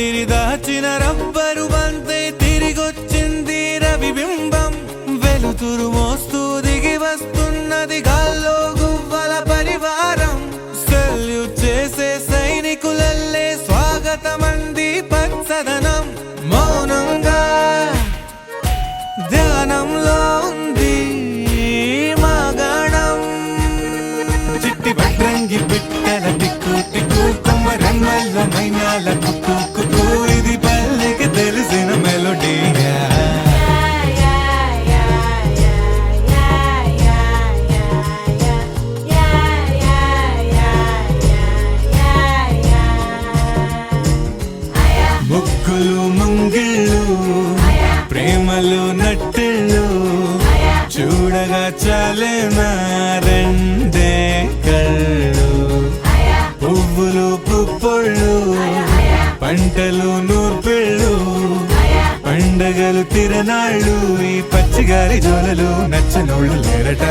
రాత్రి దాచిన రబ్బరు బంతే తిరిగొచ్చింది రవిబింబం వెలుతురు మోస్తూ దిగి వస్తున్నది గాల్లో గువ్వల పరివారం సెల్యూట్ చేసే సైనికులల్లే స్వాగతమంది పచ్చదనం మౌనంగా ధ్యానంలో ఉంది మాగణం చిట్టి వడ్రంగి బిట్టల టిక్కు టిక్కు కొమ్మరెమ్మల మైనాల కుక్కు కుక్కు ఇది పల్లెకి తెలిసిన మెలోడీగా ముగ్గులు ముంగిళ్ళు ప్రేమలు నట్టిళ్ళు చూడగా చాలేనా రెండే కళ్ళు పువ్వులు పుప్పొళ్ళు పంటలు నూర్పిళ్ళు పండగలు తిరనాళ్ళు ఈ పచ్చిగారి జోలలు నచ్చనోళ్ళు లేరట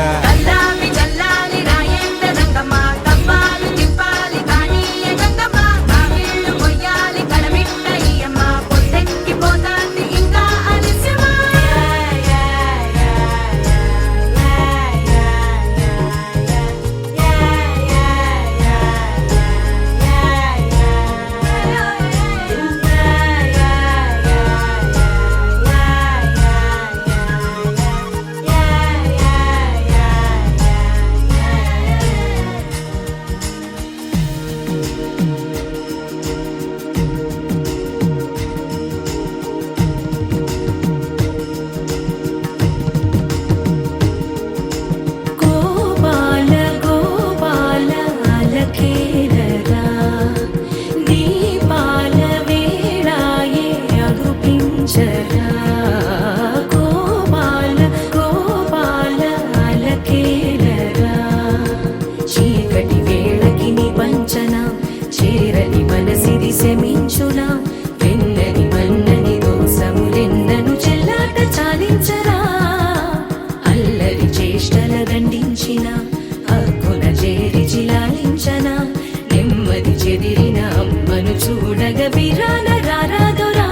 చేరని మనసిది శమించునా వెన్నని మన్నని దోసములెన్నను చెల్లాట చాలించరా అల్లరి చేష్టల దండించిన హక్కున చేరి చిలాలించనా నెమ్మది చెదిరిన అమ్మను చూడగ విరాన రారాదురా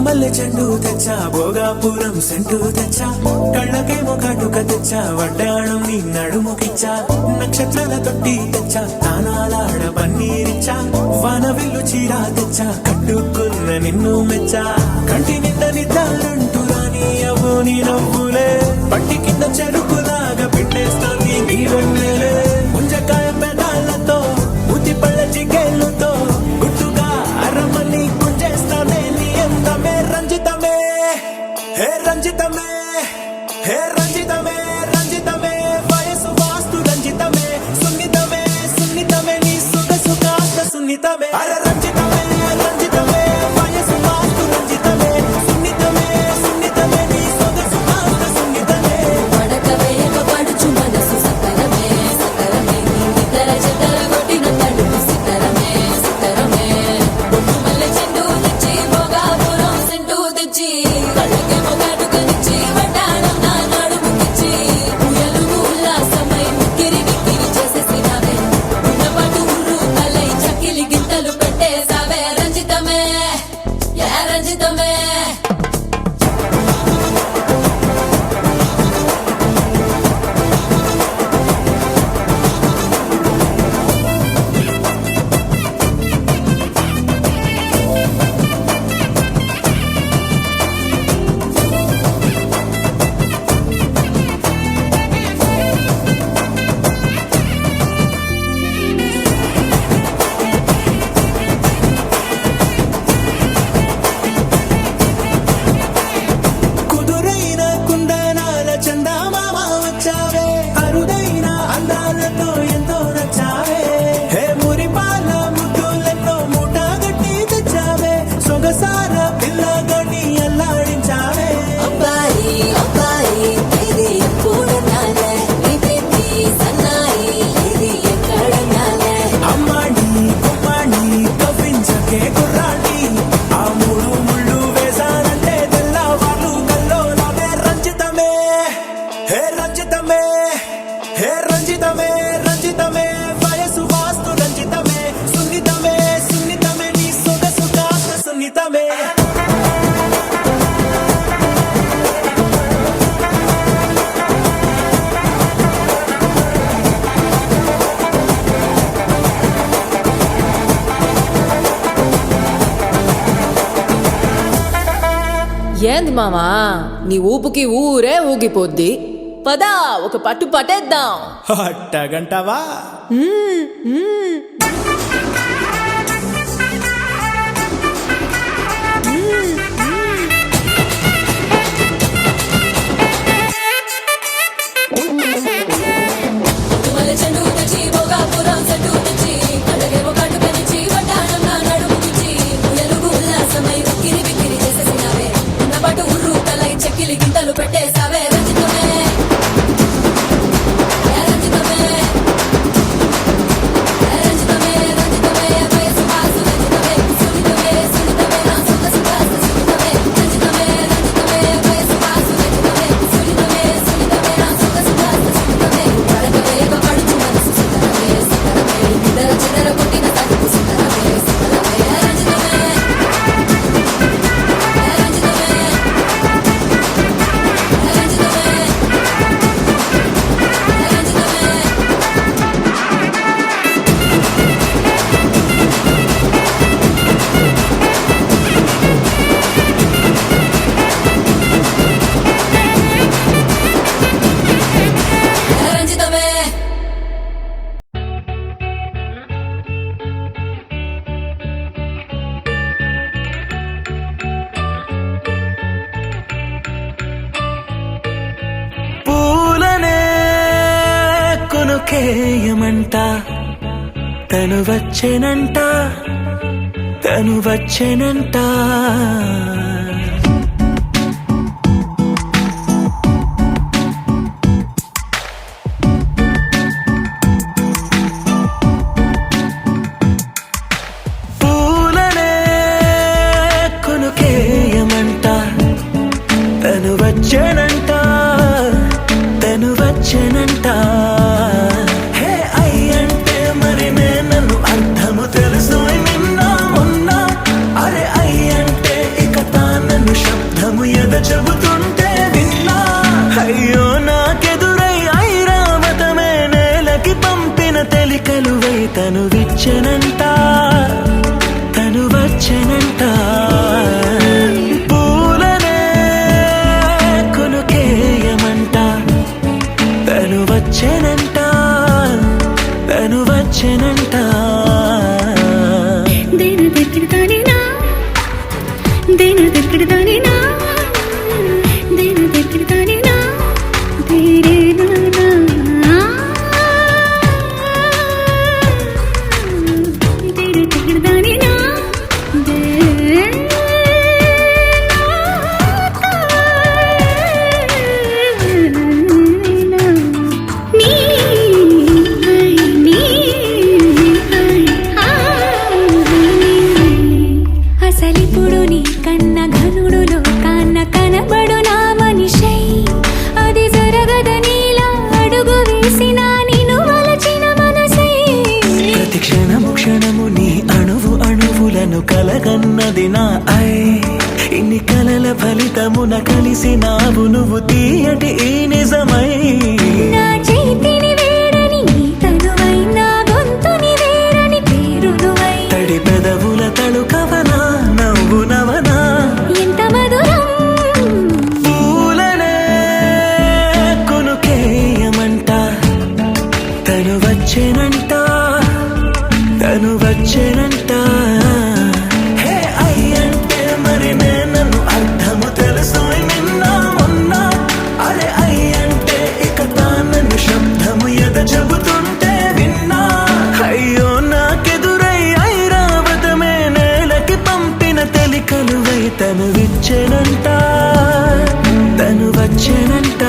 మల్లె చెండు తెచ్చా భోగాపురం సెంటు తెచ్చా కళ్ళకేమో కాటుక తెచ్చా వడ్డాణం నీ నడుముకిచ్చా నక్షత్రాల తొట్టి తెచ్చా తానాలాడ పన్నీరిచ్చా వానవిల్లు చీర తెచ్చా కట్టుకున్న నిన్ను మెచ్చా కంటి నిండా నిద్దారంటూ రాని అవ్వు నీ నవ్వులే పట్టి కింద చెరుకులాగా పిండేస్తాంది నీ వెన్నెలే ముంజకాయ పెదాలతో మూతి పళ్ళ చికేళ్ళతో గుట్టుగా అరమని గుంజేస్తానే నీ అందమే రంజితమే హే రంజితమే హే రంజితమే రంజితమే వయసు వాస్తు రంజితమే సున్నితమే సున్నితమే నీ సొగసు కాస్త సున్నితమే అర రంజితమే రంజితమే వయసు వాస్తు రంజితమే సున్నితమే సున్నితమే నీ సొగసు కాస్త సున్నితమే పడకవే పడుచు మనసు సకలమే సకలమే నీ నిద్ర చెదర కొట్టిన తడుపు సితరమే సితరమే బొట్టు మల్లె చెండు తెచ్చి భోగాపురం సెంటు తెచ్చి కళ్ళకేమో కాటుకనిచ్చి వడ్డాణం నా నడుముకిచ్చి ఉయ్యలు ఉల్లాసమై ముక్కిరి బిక్కిరి చేసేసినావే ఉన్నపాటు ఉర్రు తలై చక్కిలి గింతలు పెట్టేసావే ఏంది మామా నీ ఊపుకి ఊరే ఊగిపోద్ది. పదా ఒక పట్టు పట్టేద్దాం. అట్టగంటావా? చెండు తెచ్చి భోగాపురం చెట్టు తెచ్చి కళ్ళకేమో కట్టు పెంచి వడ్డాణం నా నడుము తెచ్చి ఎలుగు ఉల్లాసమై ఉక్కిరి బిక్కిరి చేసేసినావే. ఉన్న పాటు ఉర్రు తలై చెక్కిలి గింతలు పెట్టేసావే. రంజితమే రంజితమే రంజితమే రంజితమే వయసు వాసు రంజితమే సునితమే సునితమే నా సొంత సుఖాసు సునితమే రంజితమే రంజితమే వయసు వాసు రంజితమే సునితమే సునితమే నా సొంత సుఖాసు సునితమే పడకవేగ పడుచు మనసు సుతరమే సుతరమే నిదర చెదర కొట్టిన తలుపు సుతరమే సుతరమే రంజితమే రంజితమే రంజితమే పూలనే కొనుకేయమంట తను వచ్చేనంట తను వచ్చేనంట. పూలనే కొనుకేయమంట తను వచ్చేనంట తను వచ్చేనంట. హే అయ్యంటే మరి నన్ను అర్థము తెలుసు నిన్న మొన్న. అరే అయ్యంటే ఇక తానన్ను శబ్దము ఎద చెబుతుంటే విన్నా. అయ్యో నాకెదురై ఐరావతమే నేలకి పంపిన తెలికలువై తను విచ్చెనంట తను వచ్చెనంట. పూలనే కొనుకేయమంట తను వచ్చెనంట తను వచ్చెనంట. దేన దగ్గరదానినా దేన దగ్గరదానినా దేన దగ్గరదానినా దేరేనా దేన దగ్గరదానినా అసలిప్పుడు నీ కన్న ఘనుడులో కన్న కనబడు నా మనిషై. అది జరగదనిలా అడుగు వేసినా నిన్ను వలచిన మనసై. ప్రతి క్షణము క్షణము నీ అణువు అణువులను కలగన్నది నా ఐ. ఇన్ని కలల ఫలితమున కలిసినావు నువ్వు తీయటి ఈ నిజమై. నా చేతిని వేడని నీ తనువై నా గొంతుని వేరని పేరునువై. తడి పెదవుల తడుకవనా నవ్వు నవనా ఎంత మధురం. పూలనే కొనుకేయమంట తను వచ్చేనంట తను వచ్చేనంట. హే అయ్యంటే మరి నన్ను అర్థము తెలుసు నిన్న మొన్న. అరే అయ్యంటే ఇక తానన్ను శబ్దము ఎద చెబుతుంటే విన్నా. అయ్యో నాకెదురై ఐరావతమే నేలకి పంపిన తెలికలువై తను విచ్చెనంట తను వచ్చెనంట.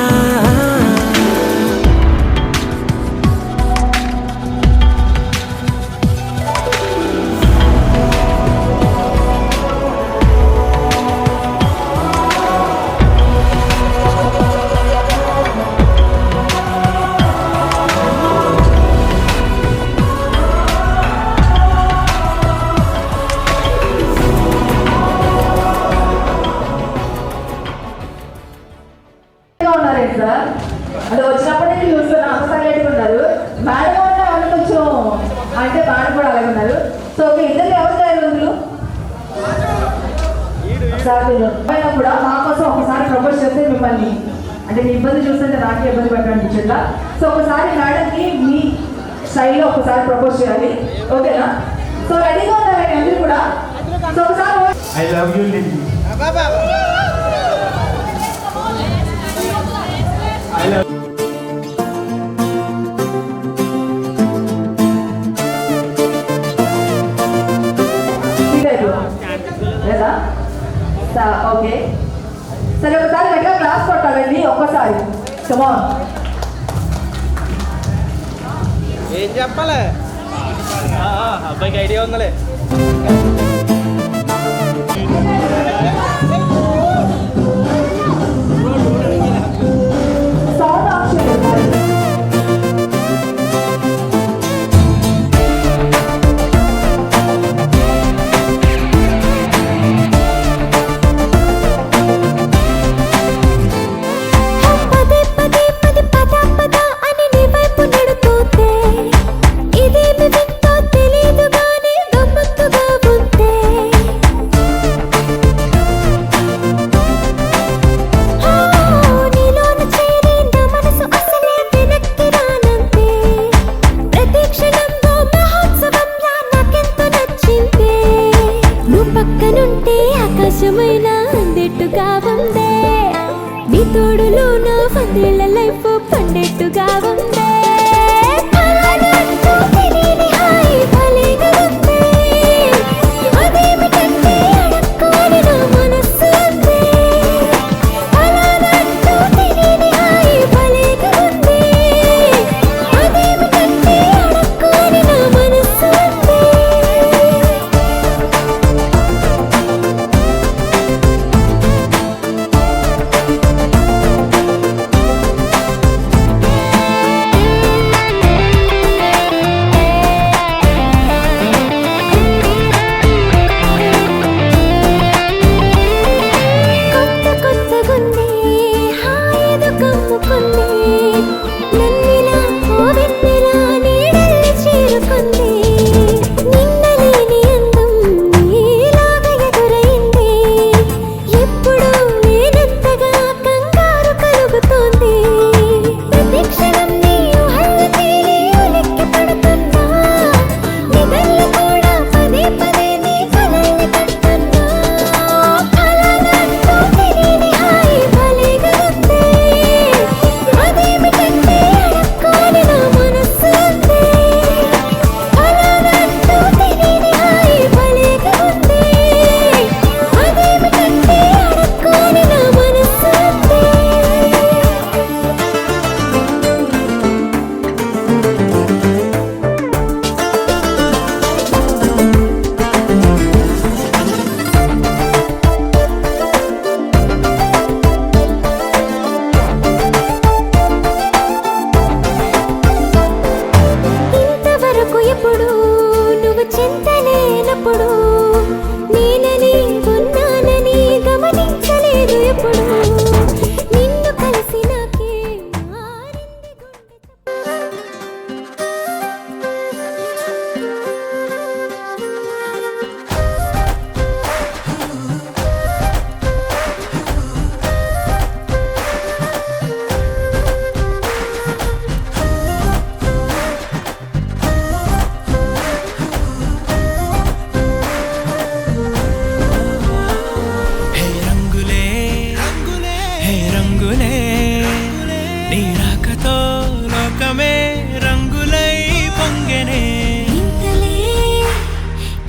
ఉన్నారేంటి సార్? అది వచ్చినప్పటి నుంచి చూస్తున్నా అంత సైలెంట్గా ఉన్నారు. మేడం కూడా వాళ్ళు కొంచెం అంటే మేడం కూడా అలాగే ఉన్నారు. సో మీ ఇద్దరు ఎవరు తయారు సార్ మీరు కూడా మాకు అంటే మీ ఇబ్బంది చూస్తుంటే నాకే ఇబ్బంది పెట్టాలనిపించిందా? సో ఒకసారి మేడంకి మీ స్టైల్లో ఒకసారి ప్రపోజ్ చేయాలి, ఓకేనా? సో రెడీగా ఉన్నారండి అందరూ కూడా. సో ఒకసారి I love you, Lily. I love లేదా? ఓకే, సరే ఒకసారి గట్టిగా క్లాస్ కొట్టాలండి ఒక్కసారి. కమాన్. ఏం చెప్పాలి? అబ్బాయికి ఐడియా ఉందలే. సౌండ్ ఆఫ్ చేయండి. పదే పదే పదే పద పద అని నీ వైపు నెడుతూతే ఇదేమి వింతో తెలీదు గానీ గమ్మత్తుగా ఉంటే నీలోన చేరి నా మనసు అసలే వెనక్కి రానంతే ప్రతి క్షణంలో మహోత్సవంలా నాకెంతో నచ్చిందే నువ్వు పక్కనుంటే ఆకాశమైన అందెట్టుగా ఉందే నీ తోడులో నా వందేళ్ల లైఫ్ పండేట్టుగా ఉందే అలానంటూ తెలియని హాయి భలేగా ఉందే అదేమిటంటే అడక్కోని నా మనస్సు అందే అలానంటూ తెలియని హాయి భలేగా ఉందే అదేమిటంటే అడక్కోని నా మనస్సు అందే కొత్త కొత్తగుంది హాయిగా కమ్ముకుంది నన్నిలా ఓ వెన్నెలా నీడల్లి చేరుకుంది నిన్నలేని అందం నీలాగా ఎదురైంది ఎప్పుడు లేనంతగా కంగారు కలుగుతోంది ప్రతి క్షణం నీ ఊహల్లో తేలి ఉలిక్కి పడుతున్నా నిదళ్ళు కూడా పదే పదే నీ కలల్ని కడుతున్నా అలానంటూ తెలియని హాయి భలేగా ఉందే అదేమిటంటే అడక్కోని నా మనస్సు అందే అలానంటూ తెలియని హాయి భలేగా ఉందే అదేమిటంటే అడక్కోని నా మనస్సు అందే ఇంతవరకు ఎప్పుడు నువ్వు చింతలేనప్పుడు నేనని ఉన్నానని గమనించలేదు ఎప్పుడు నిన్ను కలిసి నాకే మారింది గుండె హే రంగులే రంగులే హే రంగులే నీ రాకతో లోకమే రంగులై పొంగెనే ఇంతలే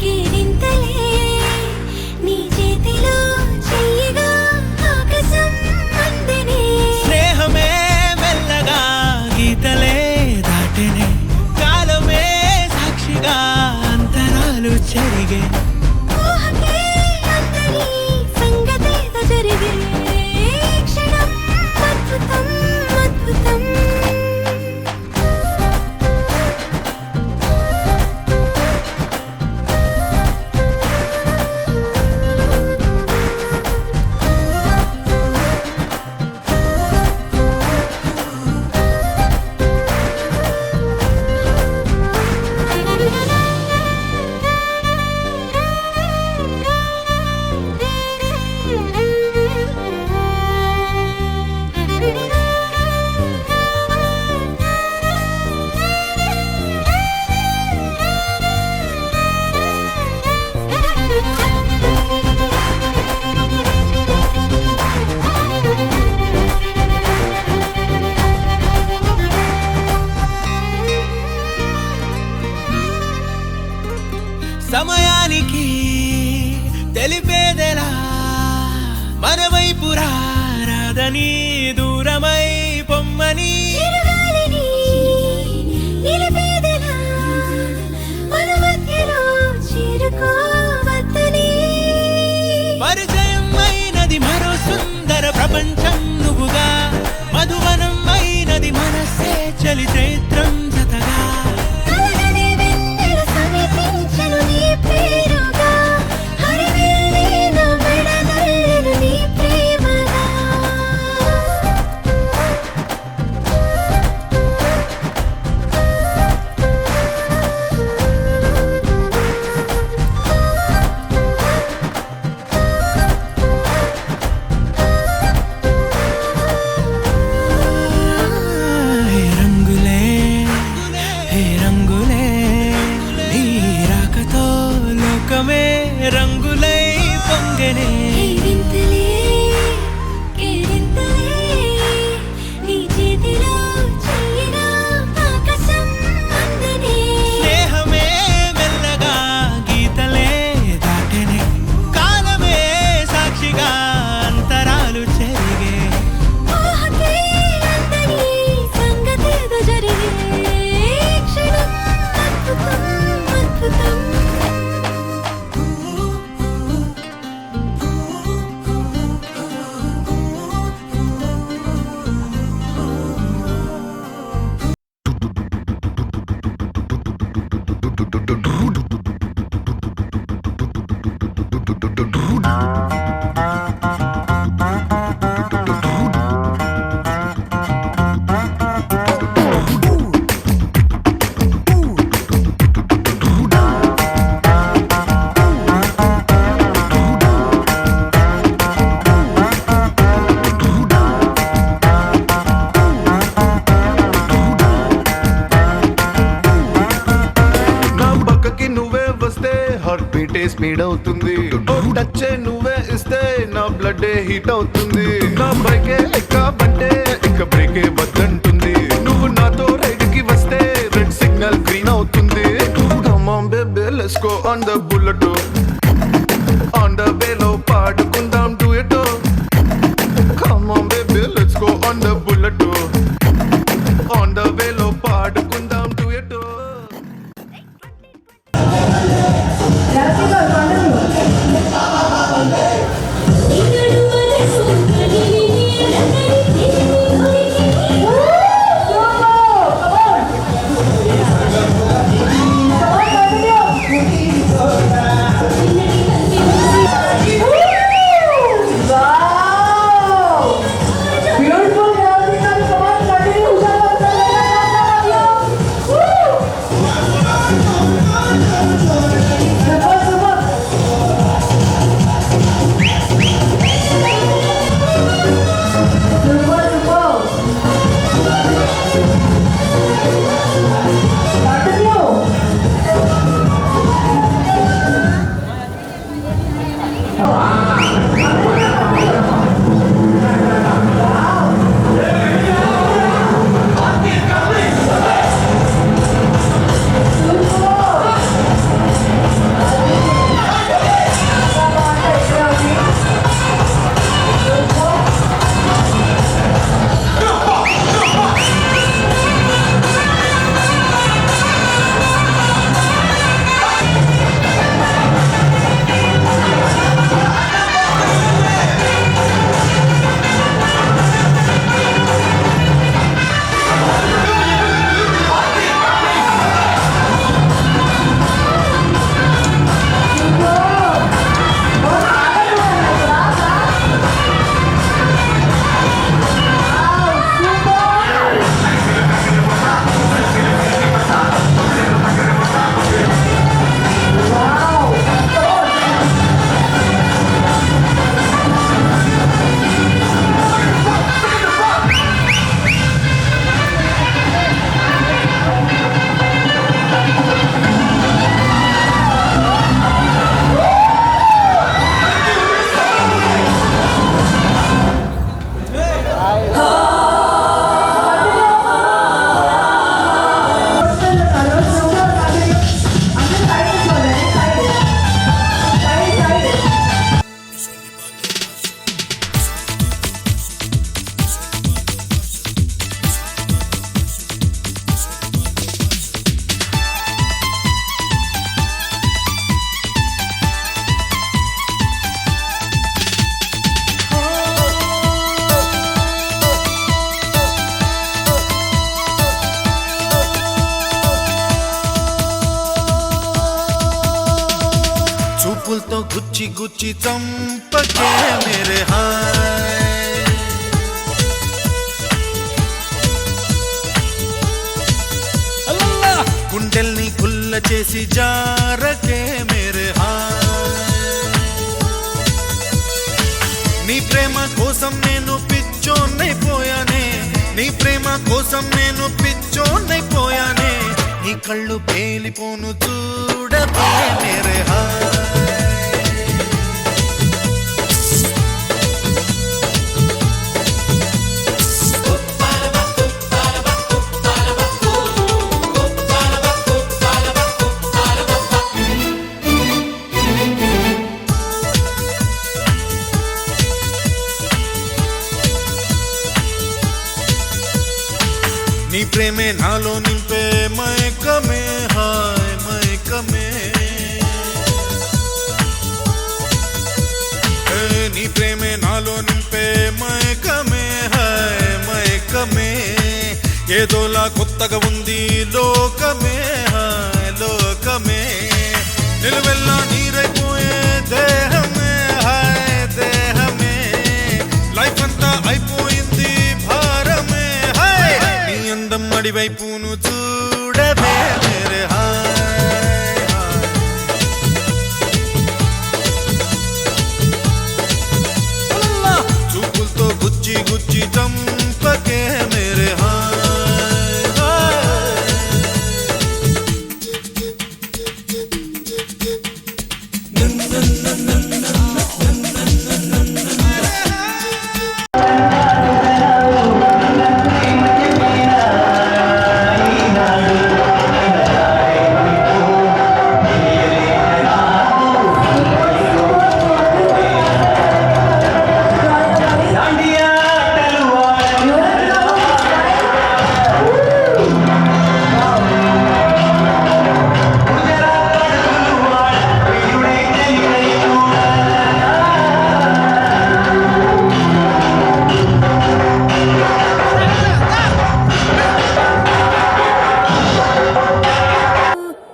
కేరింతలే నీ చేతిలో చెయ్యగా ఆకాశం అందనే స్నేహమే మెల్లగా గీతలే దాటెనే కాలమే సాక్షిగా అంతరాలు చెరిగే ఊహకే అందరి సంగతేదో జరిగే క్షణం అద్భుతం అద్భుతం పలికి తెలిపేదెలా మన వైపు రాదని దూరమై పొమ్మని చిరుగాలిని నిలిపేదెలా మన మధ్యలో చేరుకోవద్దని పరిచయం అయినది మరో సుందర ప్రపంచం నువ్వుగా మధువనం అయినది మనసే చలి చైత్రం జతగా కలగని వెన్నెల సమీపించను నీ పేరుగా హరివెల్లి నా మెడదల్లెను నీ ప్రేమగా హే రంగులే హే రంగులే నీ రాకతో లోకమే రంగులై పొంగనే ఈ వింతలే కేరింతలే నీ చేతిలో చెయ్యిగా ఆకాశం అందనే స్నేహమే మెల్లగా గీతలే దాటెనే కాలమే సాక్షిగా అంతరాలు చెరిగే ఊహకే అందని సంగతేదో జరిగే క్షణం అద్భుతం అద్భుతం నా పక్కకి నువ్వే వస్తే హార్ట్ బీటే స్పీడ్ అవుతుంది ఓ టచ్ నువ్వే ఇస్తే నా బ్లడ్ హీట్ అవుతుంది నా బైకే ఎక్కబంటే ఇక బ్రేకే వద్దంటుంది నువ్వు నాతో రైడ్ కి వస్తే రెడ్ సిగ్నల్ గ్రీన్ అవుతుంది come on baby let's go on the bullet on the వేలో పాడుకుందాం duet come on baby let's go on the bullet on the వేలో పాడుకుందాం డ్యూయెట్ ఇక్కడు మనసు కదిలి రంగని Beautiful girl. చూపులతో గుచ్చి గుచ్చి చంపకే మేరే హాయ్ గుండెల్ని గుల్ల చేసి జారకే మేరే హాయ్ నీ ప్రేమ కోసం నేను పిచ్చోన్నైపోయానే నీ ప్రేమ కోసం నేను పిచ్చోన్నైపోయానే నీ కళ్ళు పేలిపోను చూడకే మేరే హాయ్ నీ ప్రేమే నాలో నింపే మైకమే హాయ్ మైకమే నీ ప్రేమే నాలో నింపే మైకమే హాయ్ మైకమే ఏదోలా కొత్తగా ఉంది లోకమే హాయ్ లోకమే నిలువెల్లా నీరైపోయే దేహమే హాయ్ దేహమే లైఫ్ అంతా అయిపోయింది భారమే హాయ్ నీ అందం అడివైపును చూడవే మేరే హాయ్ చూపులతో గుచ్చి గుచ్చి చంపకే మేరే హాయ్ హాయ్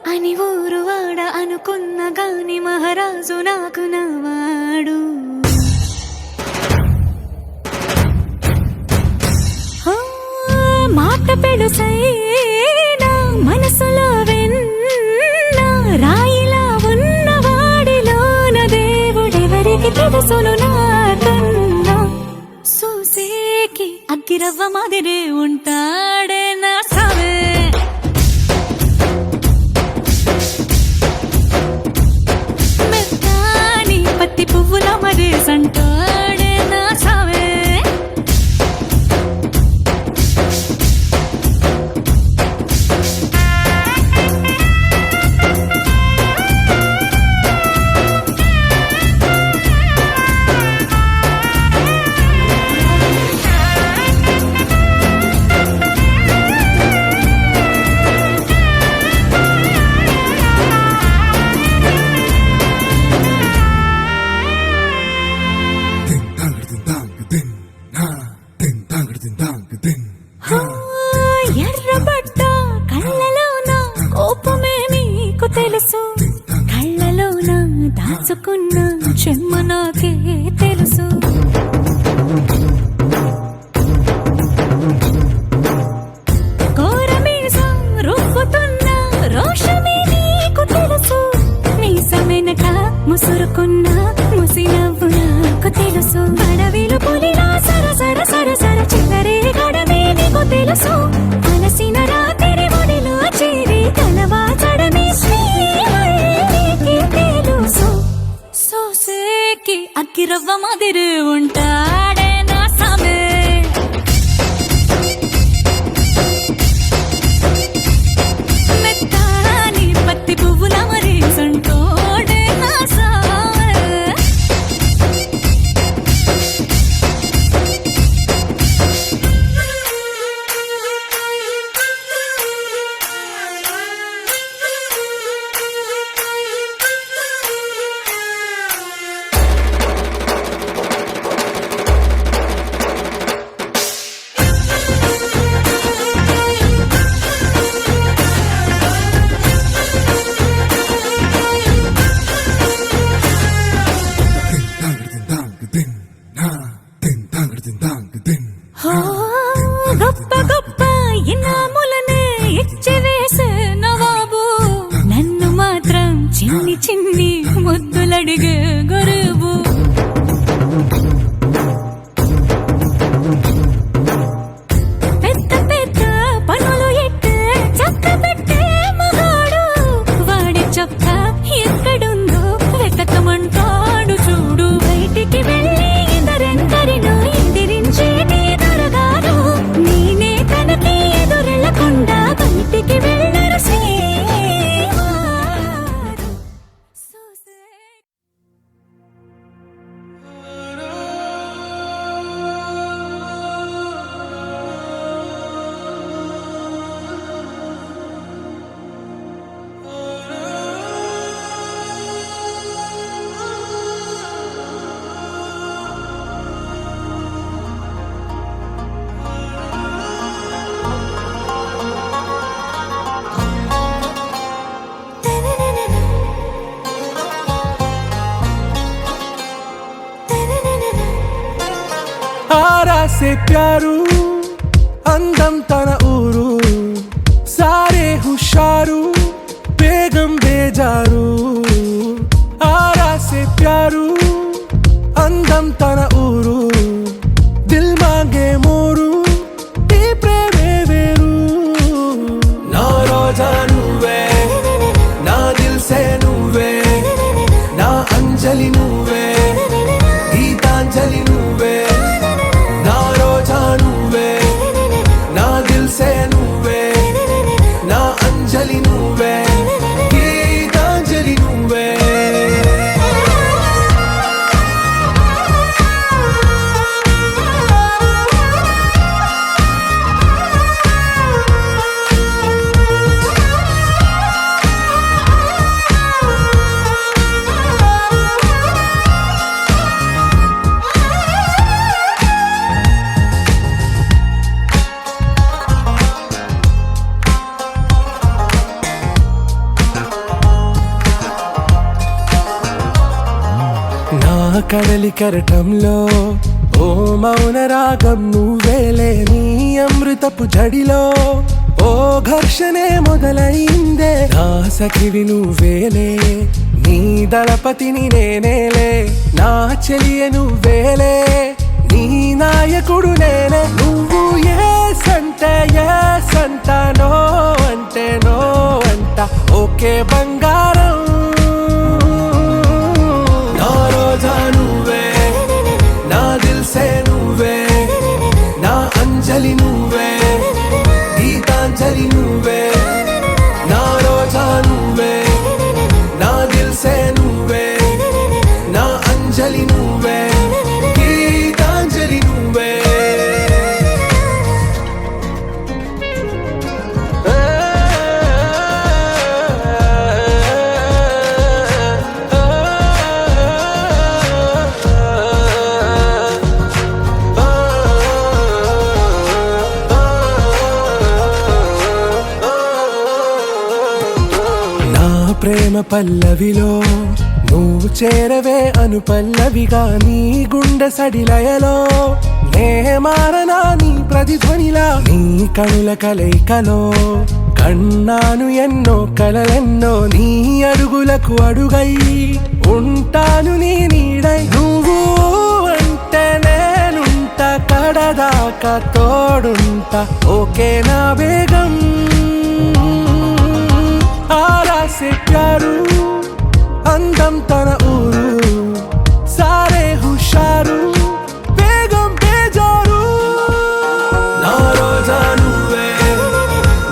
అని ఊరు వాడ అనుకున్న గాని మహారాజు నాకు నవాడు మాట పెడుసైనా మనసులో వెన్న రాయిలా ఉన్నవాడిలోన దేవుడెవరికి తెలుసును నాకన్నా సూసేకి అగ్గిరవ్వ మాదిరే ఉంటాడే నా సవే మెత్తాని పత్తి పువ్వుల మరే సంటాడే నా సవే ఎర్రబడ్డ కళ్ళలోన కోపమే నీకు తెలుసు కళ్ళలోన దాచుకున్న చెమ్మ నాకే తెలుసు కోరమీసం రుబ్బుతున్న రోషమే నీకు తెలుసు మీసమెనక ముసురుకున్న ముసినవ్వు నాకు తెలుసు అడవిలు పులిలా సరసర సరసర చిల్లరే గడమే నీకు తెలుసు అలసిన రాత్రి ఒడిలో చేరి తలవాచడమే శ్రీహరికి తెలుసు సోసేకి అగ్గిరవ్వ మాదిరి ఉంటాడే నా సమే మెత్తాని పత్తి పువ్వుల మరీ సంటోడే నా సమే అడిగే గరీబు పెద్ద పెద్ద పనులు ఎట్టే చక్క పెట్టే మగాడు వాడి చొక్క ఎక్కడుందో వెతకమంటాడు చూడు బయటికి వెళ్ళి ఇద్దరెందరినో ఎదిరించేటి దొరగారు నేనే తనకి ఎదురెళ్ళకుండా బయటికి వెళ్ళరు శ్రీవారు. So sad. आरा से प्यारू అందం తన ఊరు సారే హుషారు బేగం బేజారు ఆరా సే ప్యారు అందం తన ఊరు దిల్ మాంగే మోరు ఈ ప్రేమే వేరు నా రోజా నువ్వే నా దిల్ సే నువ్వే నా అంజలి నువ్వే గీతాంజలి నువ్వే నా రోజా నువ్వే నా దిల్ సే నువ్వే నా అంజలి నువ్వే గీతాంజలి నువ్వే నా కడలి కరటంలో ఓ మౌన రాగం నువ్వేలే నీ అమృతపు జడిలో ఓ ఘర్షణే మొదలైందే నా సఖివి నువ్వేలే నీ దళపతిని నేనేలే నా చెలియ నువ్వేలే నీ నాయకుడు నేనే నువ్వు ఏ సంట నో అంటే నో అంట ఓకే బంగారం నా రోజా నువ్వే నా దిల్ సే నువ్వే నా అంజలి నువ్వే గీతాంజలి నువ్వే నా రోజా నువ్వే నా దిల్ సే నువ్వే నా అంజలి నువ్వే గీతాంజలి నువ్వే నా ప్రేమ పల్లవిలో నువ్వు చేరవే అను పల్లవిగా నీ గుండె సడిలయలో నే మారనా నీ ప్రతిధ్వనిలా నీ కనుల కలయికలో కన్నాను ఎన్నో కలలెన్నో నీ అడుగులకు అడుగై ఉంటాను నీ నీడై నువ్వు అంటే నేనుంట కడదాకా తోడుంటా ఓకే నా బేగం ఆరా సే ప్యారు అందం తన ఊరు సారే హుషారు బేగం బేజారు నా రోజా నువ్వే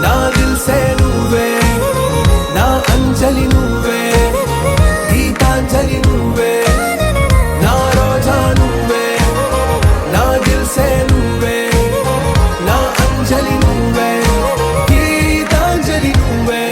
నా దిల్ సే నువ్వే నా అంజలి నువ్వే గీతాంజలి నువ్వే నా రోజా నువ్వే నా దిల్ సే నువ్వే నా అంజలి నువ్వే గీతాంజలి నువ్వే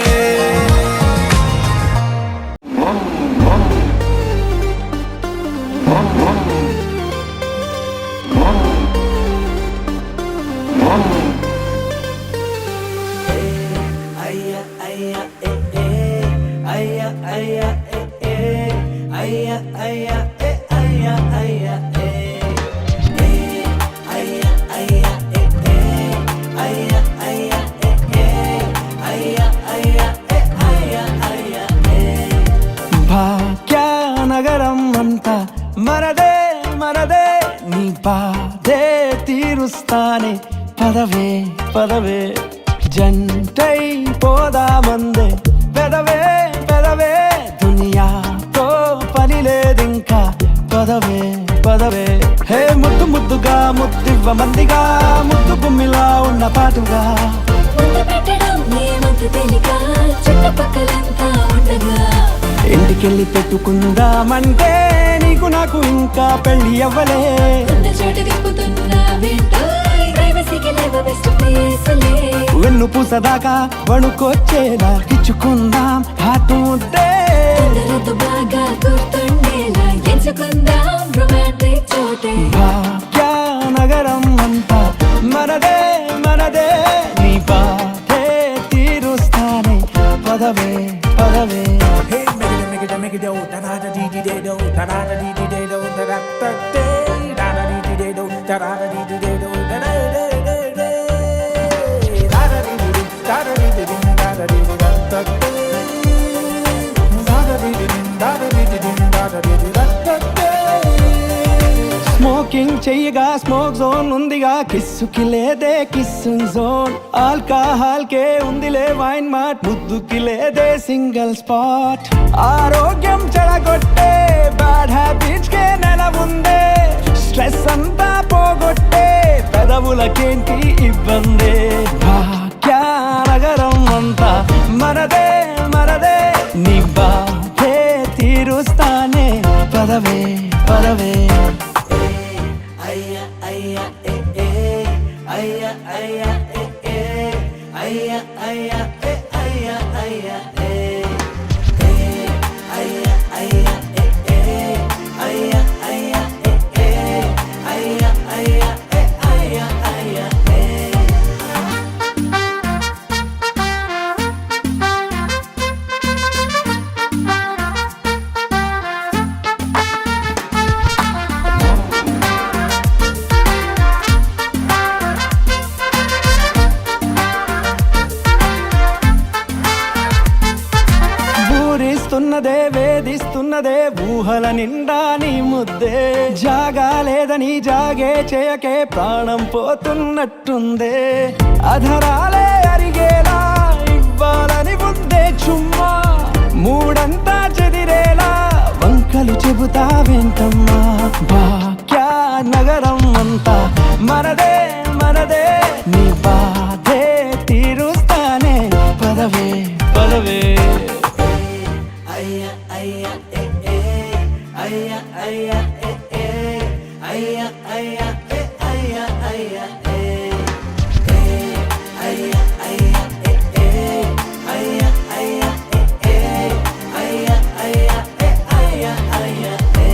మనదే మనదే నీ బాధే తీరుస్తానే పదవే పదవే జంటై పోదామందే పెదవే పెదవే దునియాతో పని లేదింకా పదవే పదవే హే ముద్దు ముద్దుగా ముద్దివ్వ మందిగా ముద్దు గుమ్మిలా ఉన్న పాటుగా ముద్దు పెట్టడం నీ ముద్దు తేలిక చుట్టుపక్కలంతా ఉండగా ఇంటికెళ్ళి పెట్టుకుందామంటే నీకు నాకు ఇంకా పెళ్లి అవ్వలే ఉన్న చోట తిప్పుతున్నా వింటూ ప్రైవసీకి లేవ బెస్ట్ ప్లేస్లే వెన్ను పూసదాకా వణుకొచ్చేలా ఇచ్చుకుందాం హాట్ ముద్దే అందరితో బాగా గుర్తుండేలా ఎంచుకుందాం రొమాంటిక్ చోటే భాగ్యనగరం అంతా మనదే మనదే నీ బాధే తీరుస్తానే పదవే పదవే స్మోకింగ్ చెయ్యగా స్మోక్ జోన్ ఉందిగా కిస్సుకి లేదే కిస్సింగ్ జోన్ ఆల్కహాల్ కే ఉందిలే వైన్ మార్ట్ ముద్దుకి లేదే సింగిల్ స్పాట్ ఆరోగ్యం చెడగొట్టే బ్యాడ్ హ్యాబిట్స్ కే నెల ఉందే స్ట్రెస్ అంతా పోగొట్టే పెదవులకేంటి ఇబ్బందే భాగ్యనగరం అంతా మనదే మనదే నీ బాధే తీరుస్తానే పదవే పదవే అయ్యా అయ్యా ఏ ఏ అయ్యా అయ్యా ఏ ఏ అయ్యా అయ్యా ఏ అయ్యా అయ్యా ఏ అయ్యా అయ్యా ఏ ఏ అయ్యా అయ్యా ఏ ఏ అయ్యా అయ్యా ఏ అయ్యా అయ్యా ఏ ఊరిస్తున్నదే వేధిస్తున్నదే ఊహల నిండా నీ ముద్దే జాగా లేదని జాగే చేయకే ప్రాణం పోతున్నట్టుందే అధరాలే అరిగేలా ఇవ్వాలని ముందే చుమ్మా మూడంతా చెదిరేలా వంకలు చెబుతావేంటమ్మా భాగ్యనగరం అంతా మనదే మనదే నీ బాధే తీరుస్తానే పదవే పదవే అయ్యా అయ్యా ఏ ఏ అయ్యా అయ్యా ఏ ఏ అయ్యా అయ్యా ఏ అయ్యా అయ్యా ఏ అయ్యా అయ్యా ఏ ఏ అయ్యా అయ్యా ఏ ఏ అయ్యా అయ్యా ఏ అయ్యా అయ్యా ఏ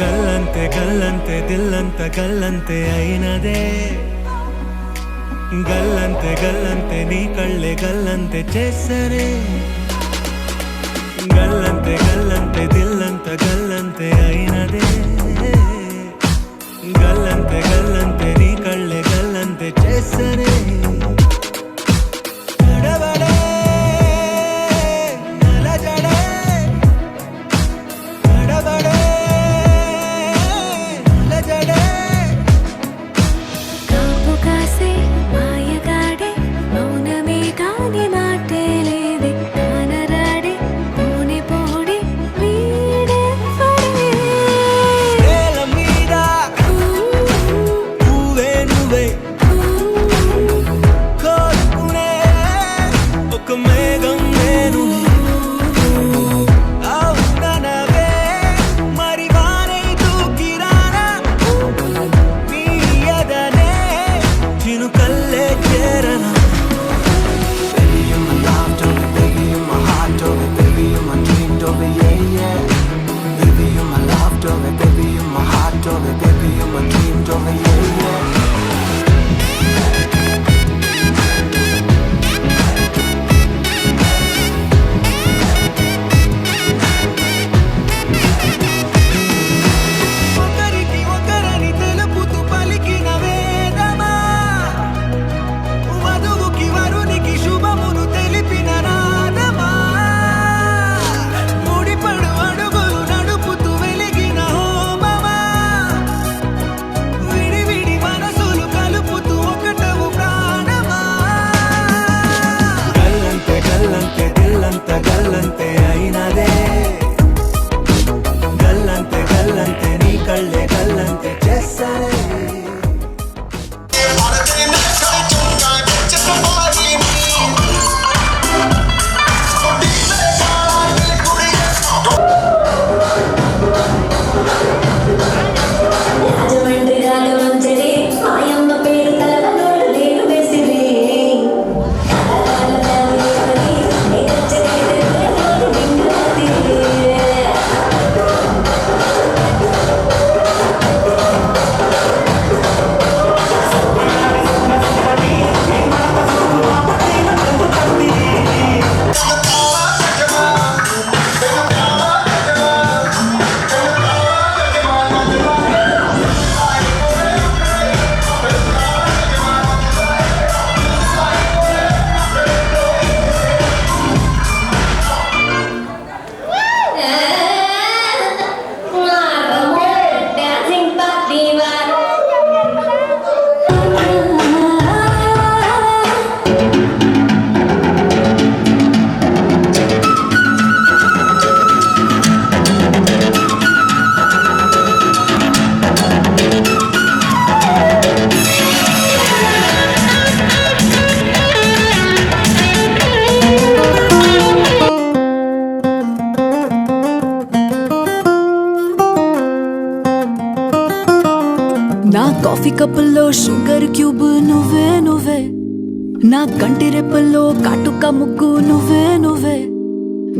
గల్లంతే గల్లంతే దిల్లంత గల్లంతే అయినదే గల్లంతే గల్లంతే నీ కళ్ళే గల్లంతే చేసరే గల్లంతే గల్లంతే దిల్లంత గల్లంతే అయినదే గల్లంతే గల్లంతే నీ కళ్ళే గల్లంతే చేసరే కాపు కాసే మాయగాడే మౌనమే కాని మాటే లేదే కానరాడే పోనే పోడే వీడే పడే నేల మీద నువ్వే నువ్వే కప్పుల్లో షుగర్ క్యూబ్ నువ్వే నువ్వే, నా కంటి రెప్పల్లో కాటుక ముగ్గు నువ్వే నువ్వే,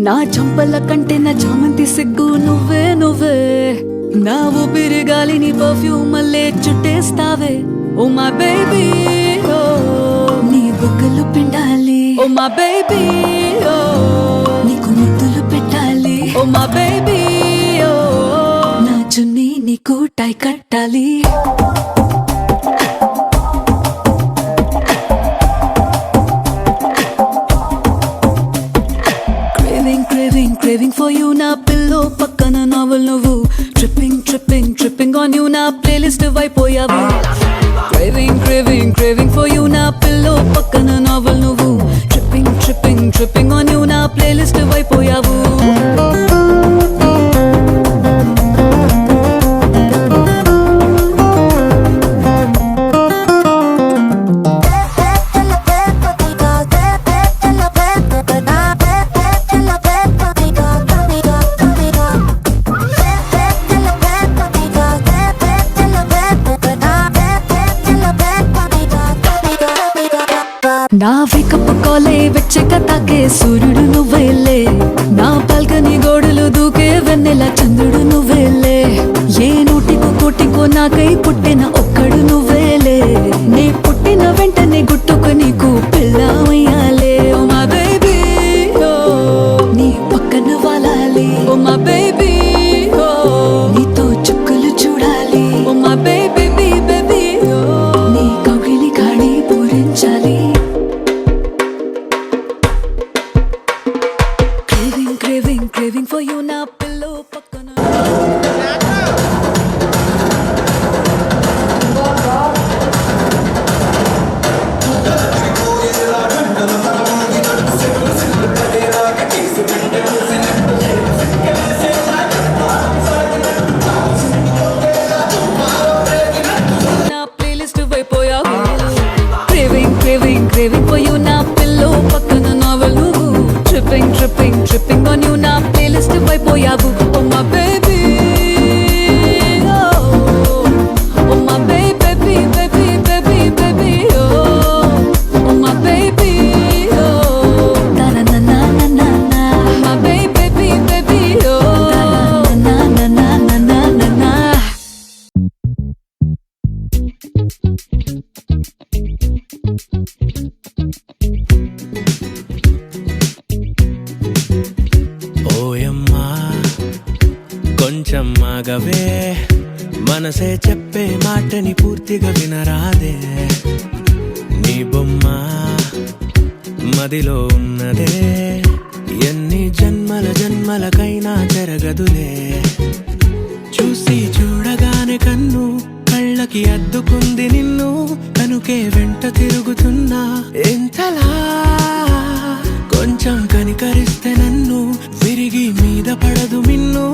నా చంపల కంటే నా చామంతి సిగ్గు నువ్వే నువ్వే, నా ఊపిరి గాలిని పర్ఫ్యూమ్ మల్లే చుట్టేస్తావే. ఓ మై బేబీ ఓ నీ బుగ్గలు పిండాలి, ఓ మై బేబీ ఓ నీకు ముద్దులు పెట్టాలి, ఓ మై బేబీ ఓ నా చున్నీ నీకు టై కట్టాలి. Craving for you na pillow pakkana novel nuvu, tripping on you na playlist vaipoyavu. Craving for you na pillow pakkana novel nuvu, tripping on you na playlist vaipoyavu. నా wake up కాలే వెచ్చగా తాకే సూర్యుడు నువ్వేలే, నా బాల్కనీ గోడలు దూకే వెన్నెల చంద్రుడు నువ్వేలే, ఏ నూటికో కోటికో నాకై పుట్టిన ఒక్కడు నువ్వేలే, నే పుట్టిన వెంటనే గుట్టుకు నీకు పిల్లమయ్యాలే. ఓ మా బేబీ ఓ నీ పక్కన వాలాలి, ఓ మా బేబీ ఓ నీతో చుక్కలు చూడాలి, ఓ మా బేబీ బేబీ ఓ నీ కౌగిలి గాడి పూరించాలి. Craving for you na pillow pakkana. Na playlist vaipoyavu. Craving for you na pillow pakkana novel nuvu, tripping on you na playlist vaipoyavu. Oh my baby oh my baby oh my baby oh na na na na na na, oh my baby oh na na na na na na na. ఓయమ్మా కొంచెం ఆగవే, మనసే చెప్పే మాటని పూర్తిగా వినరాదే, నీ బొమ్మ మదిలో ఉన్నదే, ఎన్ని జన్మలకైనా జరగదులే, చూసి చూడగానే కన్ను కళ్ళకి అద్దుకుంది నిన్ను, కనుకే వెంట తిరుగుతున్నా ఎంతలా, కొంచెం కనికరిస్తే నన్ను విరిగి మీద పడదు మిన్ను,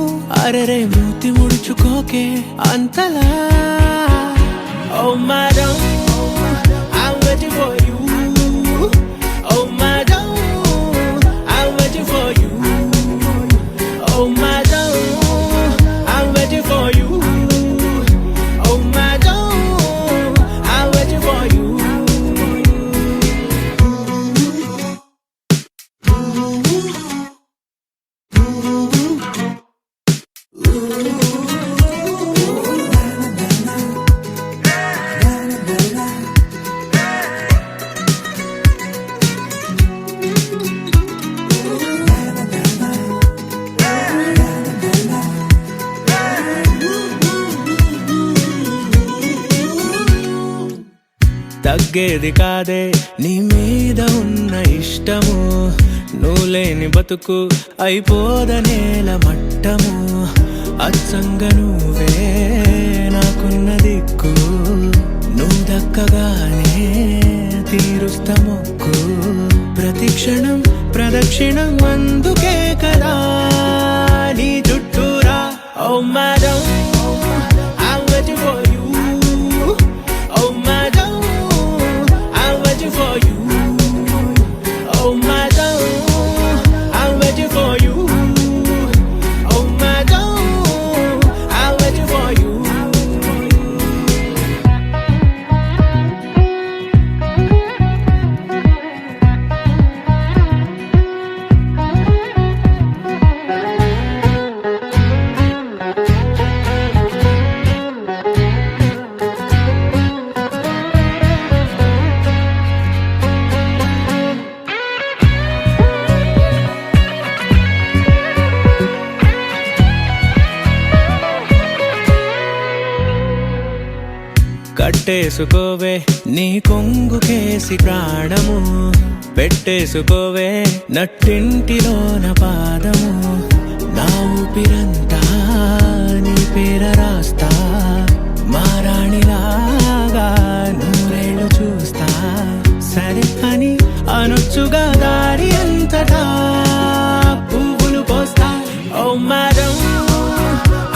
అరెరే మూతి ముడుచుకోకే అంతలా. Oh madam, I'm waiting for you. Oh madam, I'm waiting for you. Oh madam, I'm waiting for you. Oh madam, I'm waiting for you. తగ్గేది కాదే నీ మీద ఉన్న ఇష్టము, నువ్వు లేని బతుకు అయిపోదనేల మట్టము, అచ్చంగా నువ్వే నాకున్న దిక్కు, నువ్వు దక్కగానే తీరుస్తా మొక్కు, ప్రతి క్షణం ప్రదక్షిణం అందుకే కదా నీ చుట్టూరా. ఓ madam I'm waiting for you. Oh madam, I'm waiting for you. Oh madam, I'm waiting for you. Oh madam, I'm waiting for you. పట్టేసుకోవే నీ కొంగుకేసి ప్రాణము పెట్టేసుకోవే నట్టింటిలోన పాదము నా ఊపిరంతా నీ పేర రాస్తా మారాణిలాగా నూరేళ్ళు చూస్తా సరే అని అనొచ్చుగా దారి అంతటా పువ్వులు పోస్తా ఓ madam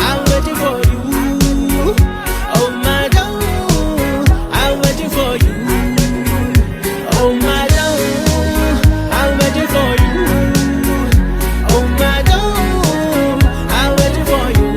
I'm waiting for you oh madam I'm waiting for you oh madam I'm waiting for you oh madam I'm waiting for you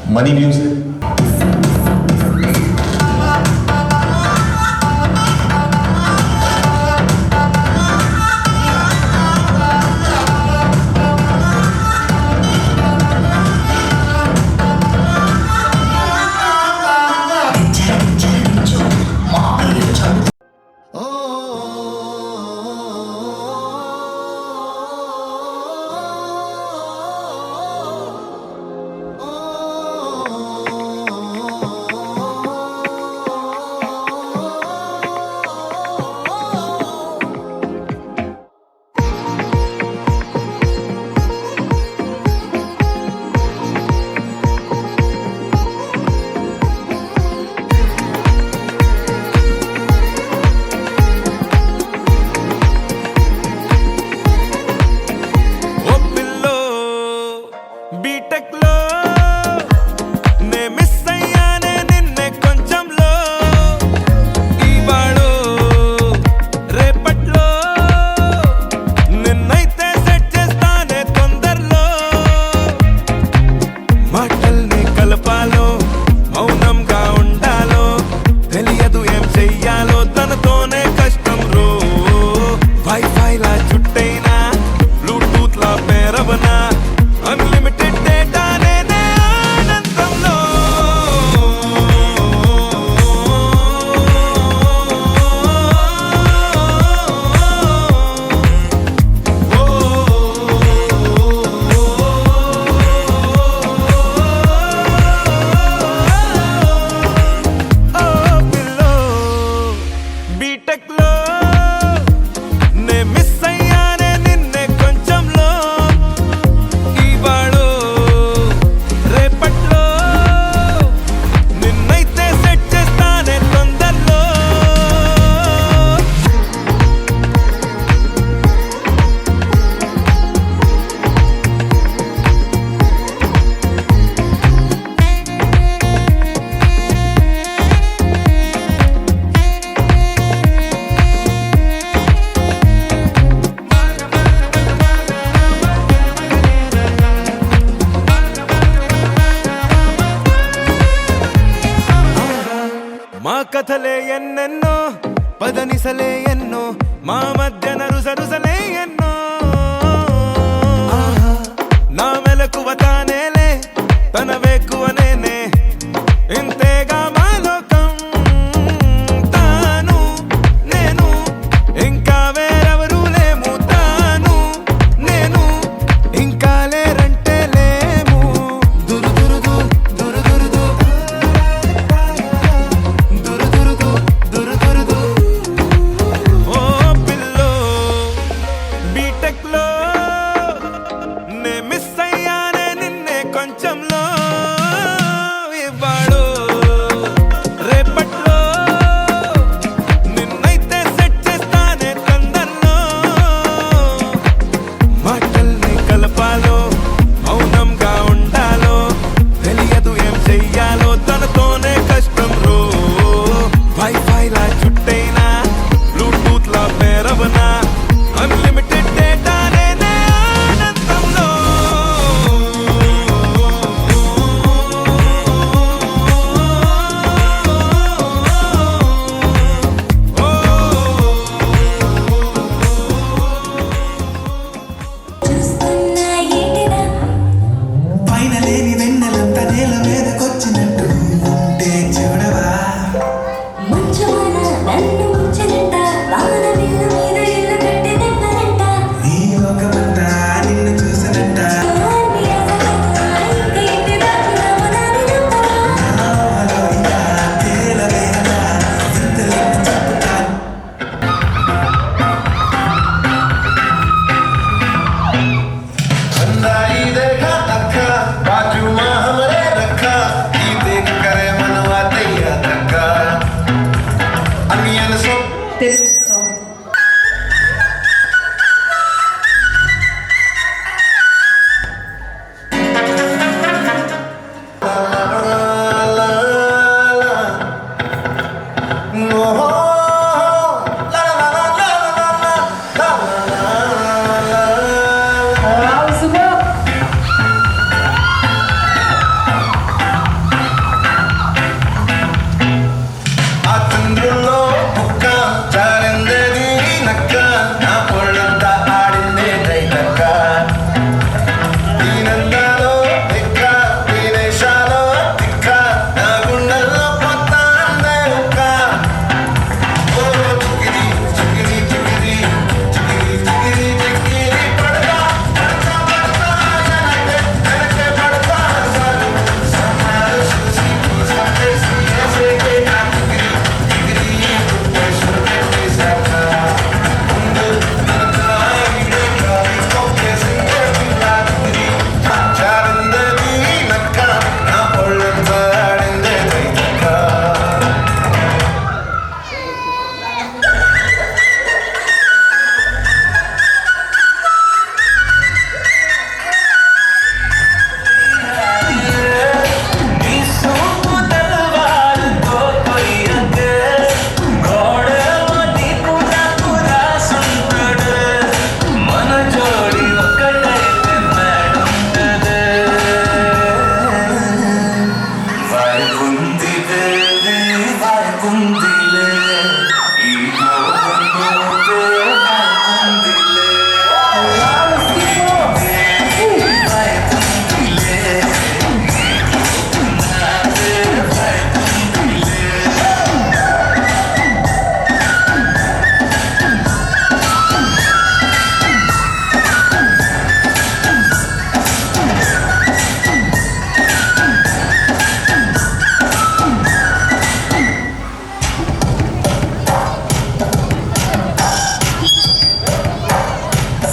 Money music. కథలే ఎన్నెన్నో పదనిసలే ఎన్నో మా మధ్యన రుసరుసలే ఎన్నో నా మెలకువ తానేలే తన వేకువ నేనే ఇంతేగా మా లోకం తాను నేను ఇంకా వేరెవరు లేము తాను నేను ఇంకా లేరంటే లేము దురు దురుదు దురు దురుదు దురు దురుదు దురు దురుదు ఓ పిల్లో బీట నన్ను ఉంచనంట వాన విల్లు మీద ఇల్లు కట్టి నింపనంట నీ లోకమంతా నిన్ను చూసనంట అన్ని అసలంతా ఇంక ఇంటి దాకా రావదాని నంబరా నాలో ఇంకా తేలవేలా వింతలేని చెప్పుతా अंदाई देखा अक्का बाजू में हमरे रखा ये देख करे मनवा तैया धक्का अनियन सो తెలుగు సూపర్ అతందులో ఒక్క చారిందేది నక్క నా పొళ్ళంతా ఆడిందే దైతక్క దీనందాలో ఎక్క వినేశాలో తిక్క నా గుండెల్లో పొత్తాందే ఒక్క ఓ చిక్కిరి చిక్కిరి చిక్కిరి చిక్కిరి చిక్కిరి చిక్కిరి పడతా పడతా పడతా వెనకే పడతా సాలు సమాలు చూసి చూసి ఏసేకే నా చిక్కిరి చిక్కిరి పుట్టేసు పెట్టేశాక ముందు వెనక ఇడే కాలి కొక్కేసిందే పిల్లా చిక్కిరి చారిందేది నక్క నా పొళ్ళంతా ఆడిందే దైతక్క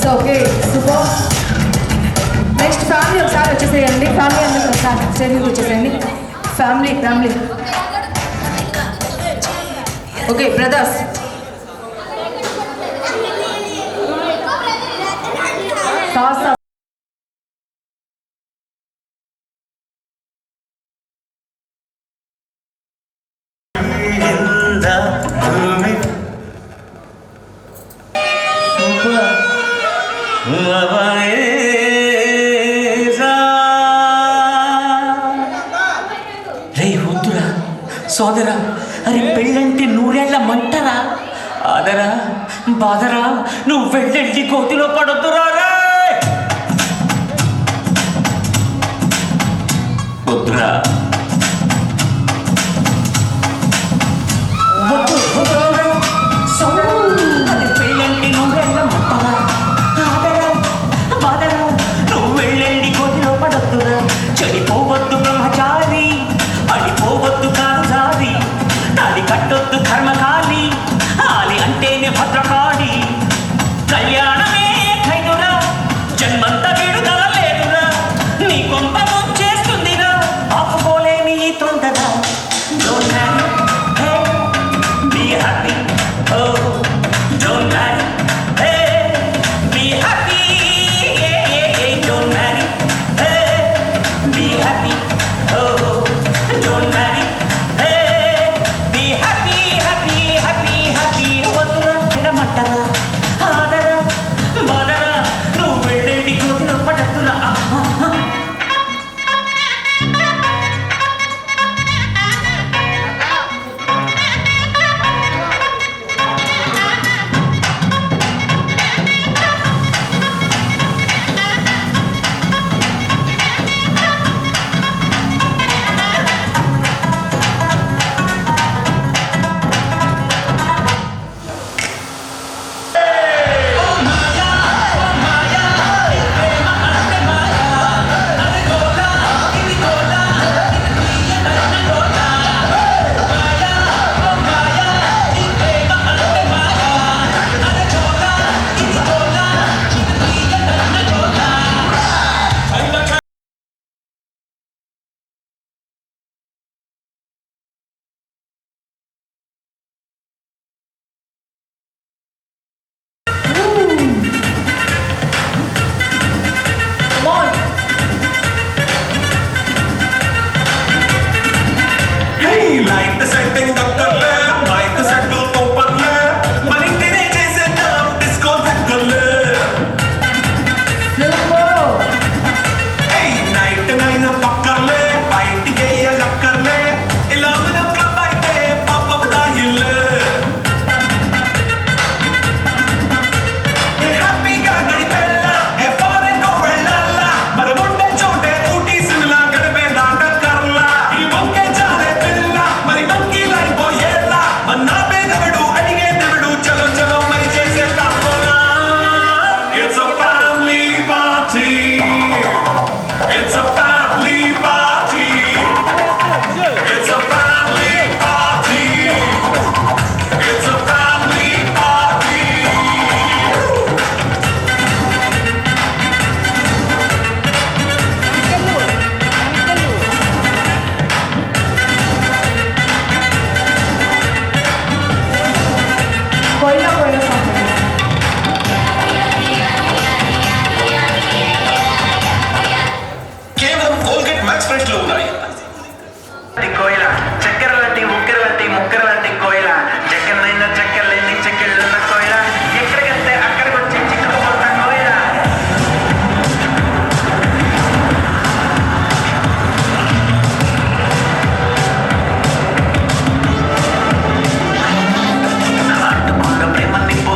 so okay super next family ఒకసారి వచ్చేసేయండి ఫ్యామిలీ అందరూ ఒకసారి స్టేజ్ వచ్చేసేయండి ఫ్యామిలీ ఓకే బ్రదర్స్ కాస్త రే వద్దురా సోదరా అరే పెళ్ళంటే నూరేళ్ల మంటరా ఆదరా బాదరా నువ్వు వెళ్ళెళ్ళి కోతిలో పడొద్దురా రే వద్దురా అది పెళ్ళంటే నూరేళ్ల మంటరా ఆదరా బాదరా నువ్వు వెళ్ళెళ్ళి కోతిలో పడొద్దురా చెడిపోవద్దు బ్రహ్మచారి అడిపోవద్దు కారుజారి తాడి కట్టొద్దు కర్మకాలి ఆలి అంటేనే భద్రకాళి కళ్యాణమే ఖైదురా జన్మంత విడుదల లేదురా నీ కొంప చేస్తుందిరా ఆపుకోలే కోయిలా కోయిలా సాంగ్ కేవలం కోల్గేట్ మ్యాక్స్ ఫ్రెష్ లో ఉన్నాయి. కోయిల చక్కెర లాంటి ముక్కెర లాంటి ముక్కెర లాంటి కోయిల చక్కెరనైనా చక్కెరలేని చక్కెళ్ళున్న కోయిల ఎక్కడికెళ్తే అక్కడికి వచ్చి చిక్కుకుపోతా కోయిల. అంటుకున్న ప్రేమ నిప్పు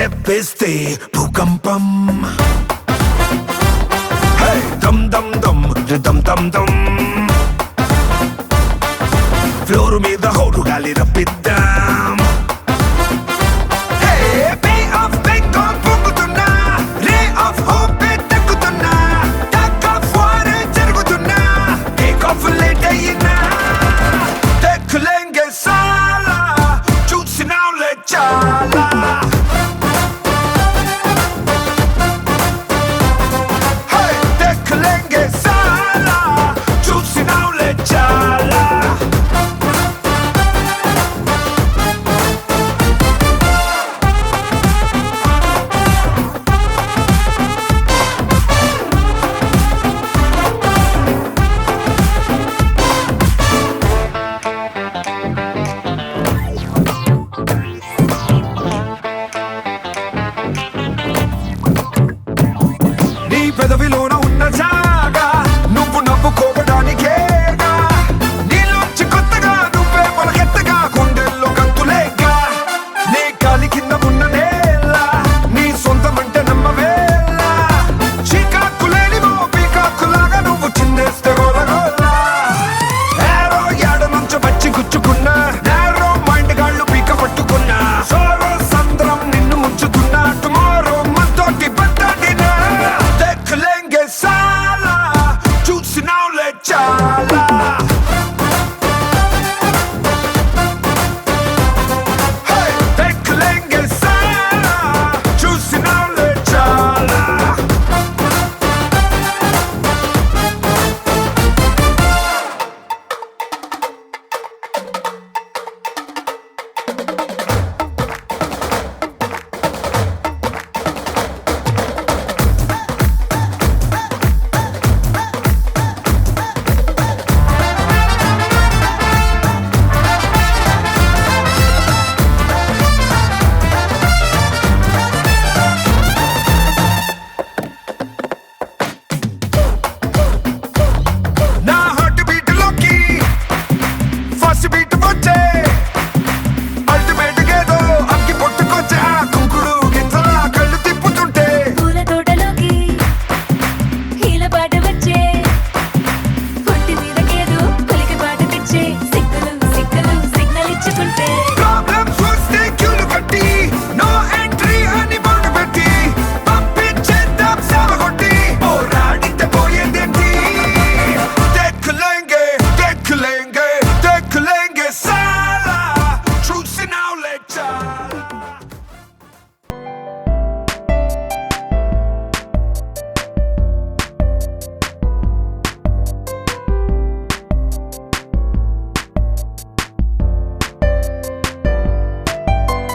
స్టెప్ వేస్తే భూకంపం దమ్ దమ్ దమ్ దమ్ దమ్ దమ్ ఫ్లోర్ మీద హోరు గాలి రప్పిద్దాం బే ఆఫ్ బెంగాల్ పొంగుతున్నా రే ఆఫ్ హోప్ తగ్గుతున్నా టగ్ ఆఫ్ వార్ జరుగుతున్నా టేక్ ఆఫ్ లేట్ అయినా దేఖలేంగే సాలా చూసినాంలే చాలా దేఖలేంగే సాలా చూసినాంలే చాలా నీ పెదవిలోన ఉన్న జాగా నువ్వు నవ్వుకోవడానికేగా నీలోంచి కొత్తగా నువ్వే మొలకెత్తగా గుండెల్లో గంతులేగా నీ కాలి కింద ఉన్న